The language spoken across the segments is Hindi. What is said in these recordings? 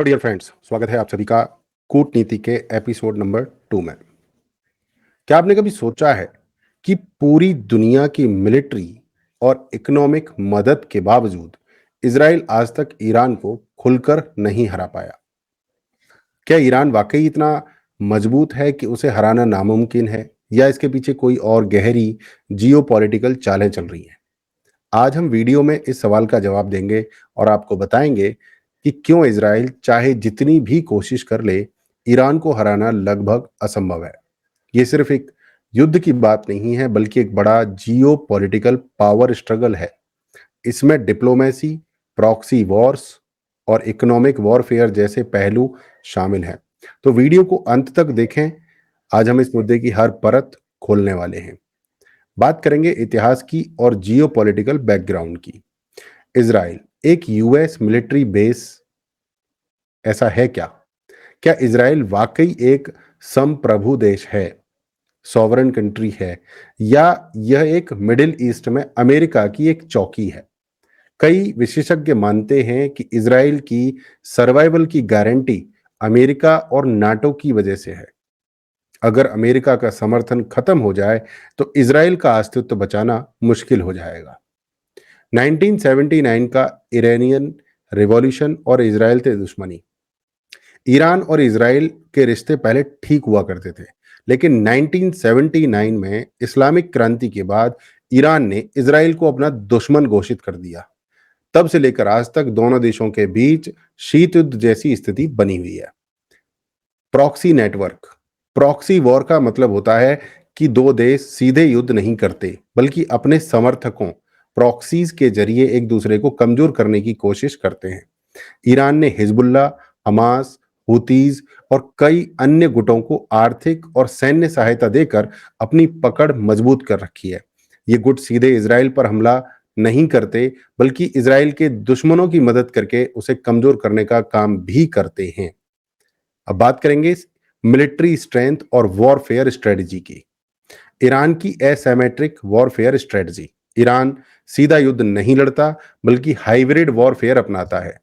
हेलो डियर फ्रेंड्स, स्वागत है आप सभी का कूटनीति के एपिसोड नंबर 2 में। क्या आपने कभी सोचा है कि पूरी दुनिया की मिलिट्री और इकोनॉमिक मदद के बावजूद इजराइल आज तक ईरान को खुलकर नहीं हरा पाया? क्या ईरान वाकई इतना मजबूत है कि उसे हराना नामुमकिन है, या इसके पीछे कोई और गहरी जियोपॉलिटिकल चालें चल रही हैं? आज हम वीडियो में इस सवाल का जवाब देंगे और आपको बताएंगे कि क्यों इजराइल चाहे जितनी भी कोशिश कर ले, ईरान को हराना लगभग असंभव है। ये सिर्फ एक युद्ध की बात नहीं है, बल्कि एक बड़ा जियो पॉलिटिकल पावर स्ट्रगल है। इसमें डिप्लोमेसी, प्रॉक्सी वॉर्स और इकोनॉमिक वॉरफेयर जैसे पहलू शामिल हैं। तो वीडियो को अंत तक देखें। आज हम इस मुद्दे की हर परत खोलने वाले हैं। बात करेंगे इतिहास की और जियोपॉलिटिकल बैकग्राउंड की। इजराइल एक यूएस मिलिट्री बेस ऐसा है क्या? क्या इजराइल वाकई एक संप्रभु देश है, सॉवरन कंट्री है, या यह एक मिडिल ईस्ट में अमेरिका की एक चौकी है? कई विशेषज्ञ मानते हैं कि इजराइल की सर्वाइवल की गारंटी अमेरिका और नाटो की वजह से है। अगर अमेरिका का समर्थन खत्म हो जाए तो इजराइल का अस्तित्व बचाना मुश्किल हो जाएगा। 1979 का इरानियन रिवॉल्यूशन और इजराइल से दुश्मनी। ईरान और इजराइल के रिश्ते पहले ठीक हुआ करते थे, लेकिन 1979 में इस्लामिक क्रांति के बाद ईरान ने इजराइल को अपना दुश्मन घोषित कर दिया। तब से लेकर आज तक दोनों देशों के बीच शीत युद्ध जैसी स्थिति बनी हुई है। Proxy network. प्रॉक्सी वॉर का मतलब होता है कि दो देश सीधे युद्ध नहीं करते, बल्कि अपने समर्थकों प्रॉक्सीज के जरिए एक दूसरे को कमजोर करने की कोशिश करते हैं। ईरान ने हिजबुल्ला, हमास, हुतीज और कई अन्य गुटों को आर्थिक और सैन्य सहायता देकर अपनी पकड़ मजबूत कर रखी है। ये गुट सीधे इजराइल पर हमला नहीं करते, बल्कि इजराइल के दुश्मनों की मदद करके उसे कमजोर करने का काम भी करते हैं। अब बात करेंगे मिलिट्री स्ट्रेंथ और वॉरफेयर स्ट्रेटजी की। ईरान की एसिमेट्रिक वॉरफेयर स्ट्रेटजी। ईरान सीधा युद्ध नहीं लड़ता, बल्कि हाइब्रिड वॉरफेयर अपनाता है।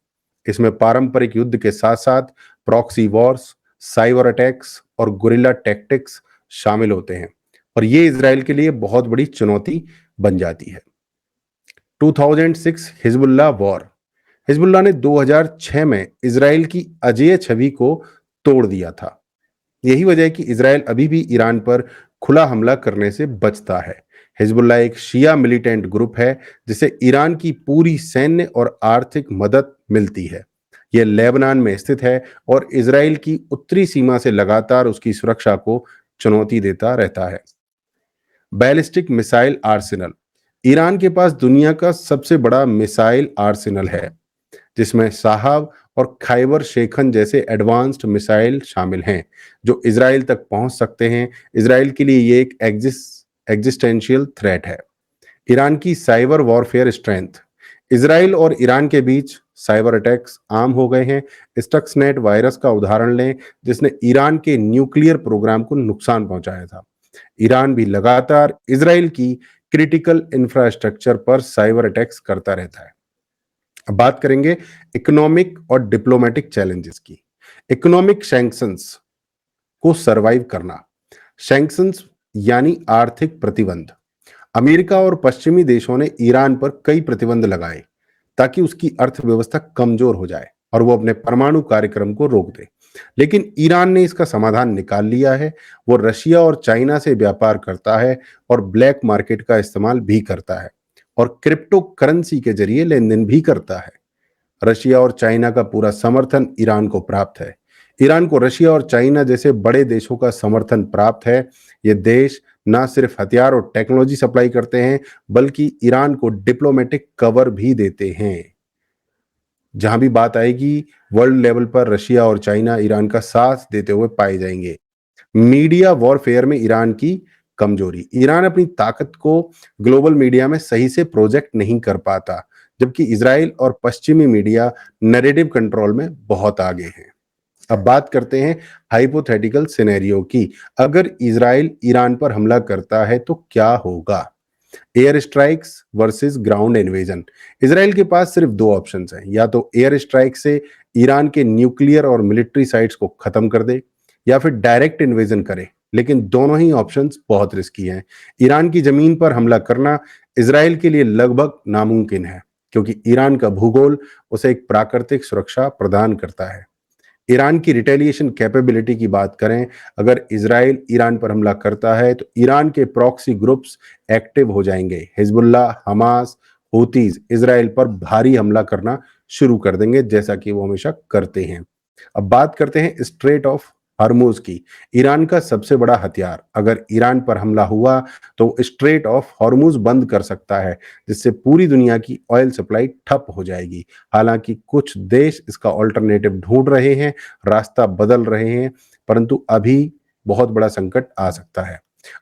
इसमें पारंपरिक युद्ध के साथ साथ प्रॉक्सी वॉर्स, साइबर अटैक्स और गुरिल्ला टैक्टिक्स शामिल होते हैं, और ये इजराइल के लिए बहुत बड़ी चुनौती बन जाती है। 2006 हिजबुल्ला वॉर। हिजबुल्लाह ने 2006 में इजराइल की अजेय छवि को तोड़ दिया था। यही वजह है कि इजराइल अभी भी ईरान पर खुला हमला करने से बचता है। हिजबुल्लाह एक शिया मिलिटेंट ग्रुप है जिसे ईरान की पूरी सैन्य और आर्थिक मदद मिलती है। यह लेबनान में स्थित है और इजराइल की उत्तरी सीमा से लगातार उसकी सुरक्षा को चुनौती देता रहता है। Ballistic missile Arsenal. ईरान के पास दुनिया का सबसे बड़ा मिसाइल आर्सेनल है, जिसमें साहब और खैबर शेखन जैसे एडवांस्ड मिसाइल शामिल हैं, जो इजराइल तक पहुंच सकते हैं। इजराइल के लिए ये एक एग्जिस्टेंशियल थ्रेट है। ईरान की साइबर वॉरफेयर स्ट्रेंथ। इजराइल और ईरान के बीच साइबर अटैक्स आम हो गए हैं। स्टक्सनेट वायरस का उदाहरण लें, जिसने ईरान के न्यूक्लियर प्रोग्राम को नुकसान पहुंचाया था। ईरान भी लगातार इजराइल की क्रिटिकल इंफ्रास्ट्रक्चर पर साइबर अटैक्स करता रहता है। अब बात करेंगे इकोनॉमिक और डिप्लोमेटिक चैलेंजेस की। इकोनॉमिक सैंक्शंस को सरवाइव करना। सैंक्शंस यानी आर्थिक प्रतिबंध। अमेरिका और पश्चिमी देशों ने ईरान पर कई प्रतिबंध लगाए ताकि उसकी अर्थव्यवस्था कमजोर हो जाए और वो अपने परमाणु कार्यक्रम को रोक दे। लेकिन ईरान ने इसका समाधान निकाल लिया है। वो रशिया और चाइना से व्यापार करता है और ब्लैक मार्केट का इस्तेमाल भी करता है, और क्रिप्टो करेंसी के जरिए लेन देन भी करता है। रशिया और चाइना का पूरा समर्थन ईरान को प्राप्त है। ईरान को रशिया और चाइना जैसे बड़े देशों का समर्थन प्राप्त है। ये देश न सिर्फ हथियार और टेक्नोलॉजी सप्लाई करते हैं, बल्कि ईरान को डिप्लोमेटिक कवर भी देते हैं। जहां भी बात आएगी, वर्ल्ड लेवल पर रशिया और चाइना ईरान का साथ देते हुए पाए जाएंगे। मीडिया वॉरफेयर में ईरान की कमजोरी। ईरान अपनी ताकत को ग्लोबल मीडिया में सही से प्रोजेक्ट नहीं कर पाता, जबकि इजराइल और पश्चिमी मीडिया नैरेटिव कंट्रोल में बहुत आगे हैं। अब बात करते हैं हाइपोथेटिकल सिनेरियो की। अगर इजराइल ईरान पर हमला करता है तो क्या होगा? Air strikes versus ground invasion. Israel के पास सिर्फ दो ऑप्शंस हैं, या तो एयर स्ट्राइक से ईरान के न्यूक्लियर और मिलिट्री साइट्स को खत्म कर दे या फिर डायरेक्ट इन्वेजन करे। लेकिन दोनों ही ऑप्शंस बहुत रिस्की हैं। ईरान की जमीन पर हमला करना इसराइल के लिए लगभग नामुमकिन है, क्योंकि ईरान का भूगोल उसे एक प्राकृतिक सुरक्षा प्रदान करता है। ईरान की रिटेलिएशन कैपेबिलिटी की बात करें, अगर इजराइल ईरान पर हमला करता है तो ईरान के प्रॉक्सी ग्रुप्स एक्टिव हो जाएंगे। हिजबुल्लाह, हमास, हूतीज इजराइल पर भारी हमला करना शुरू कर देंगे, जैसा कि वो हमेशा करते हैं। अब बात करते हैं स्ट्रेट ऑफ हॉर्मुज की। ईरान का सबसे बड़ा हथियार, अगर ईरान पर हमला हुआ तो स्ट्रेट ऑफ हॉर्मुज बंद कर सकता है, जिससे पूरी दुनिया की ऑयल सप्लाई ठप हो जाएगी। हालांकि कुछ देश इसका ऑल्टरनेटिव ढूंढ रहे हैं, रास्ता बदल रहे हैं, परंतु अभी बहुत बड़ा संकट आ सकता है।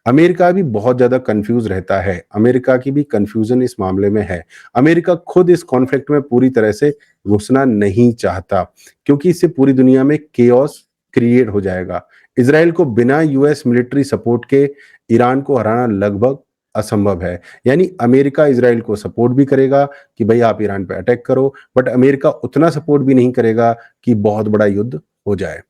अमेरिका भी बहुत ज्यादा कंफ्यूज रहता है। अमेरिका की भी कंफ्यूजन इस मामले में है। अमेरिका खुद इस कॉन्फ्लिक्ट में पूरी तरह से घुसना नहीं चाहता, क्योंकि इससे पूरी दुनिया में केओस क्रिएट हो जाएगा। इसराइल को बिना यूएस मिलिट्री सपोर्ट के ईरान को हराना लगभग असंभव है। यानी अमेरिका इसराइल को सपोर्ट भी करेगा कि भाई आप ईरान पे अटैक करो, बट अमेरिका उतना सपोर्ट भी नहीं करेगा कि बहुत बड़ा युद्ध हो जाए।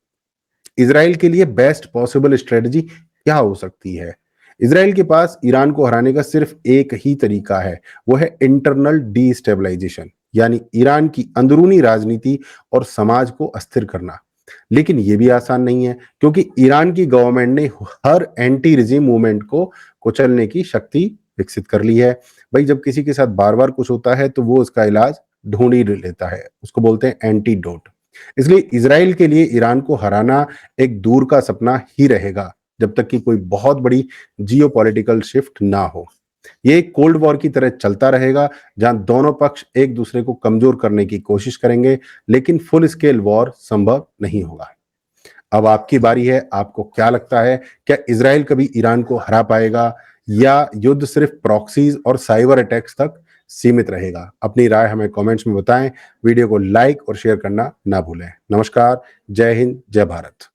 इसराइल के लिए बेस्ट पॉसिबल स्ट्रेटजी क्या हो सकती है? इसराइल के पास ईरान को हराने का सिर्फ एक ही तरीका है, वो है इंटरनल डीस्टेबलाइजेशन, यानी ईरान की अंदरूनी राजनीति और समाज को अस्थिर करना। लेकिन ये भी आसान नहीं है, क्योंकि ईरान की गवर्नमेंट ने हर एंटी रिजिम मूवमेंट को कुचलने की शक्ति विकसित कर ली है। भाई जब किसी के साथ बार बार कुछ होता है तो वो उसका इलाज ढूंढ ही लेता है, उसको बोलते हैं एंटीडोट। इसलिए इसराइल के लिए ईरान को हराना एक दूर का सपना ही रहेगा, जब तक कि कोई बहुत बड़ी जियोपॉलिटिकल शिफ्ट ना हो। ये एक कोल्ड वॉर की तरह चलता रहेगा, जहां दोनों पक्ष एक दूसरे को कमजोर करने की कोशिश करेंगे, लेकिन फुल स्केल वॉर संभव नहीं होगा। अब आपकी बारी है, आपको क्या लगता है, क्या इसराइल कभी ईरान को हरा पाएगा या युद्ध सिर्फ प्रॉक्सीज और साइबर अटैक्स तक सीमित रहेगा? अपनी राय हमें कमेंट्स में बताएं। वीडियो को लाइक और शेयर करना ना भूलें। नमस्कार, जय हिंद, जय भारत।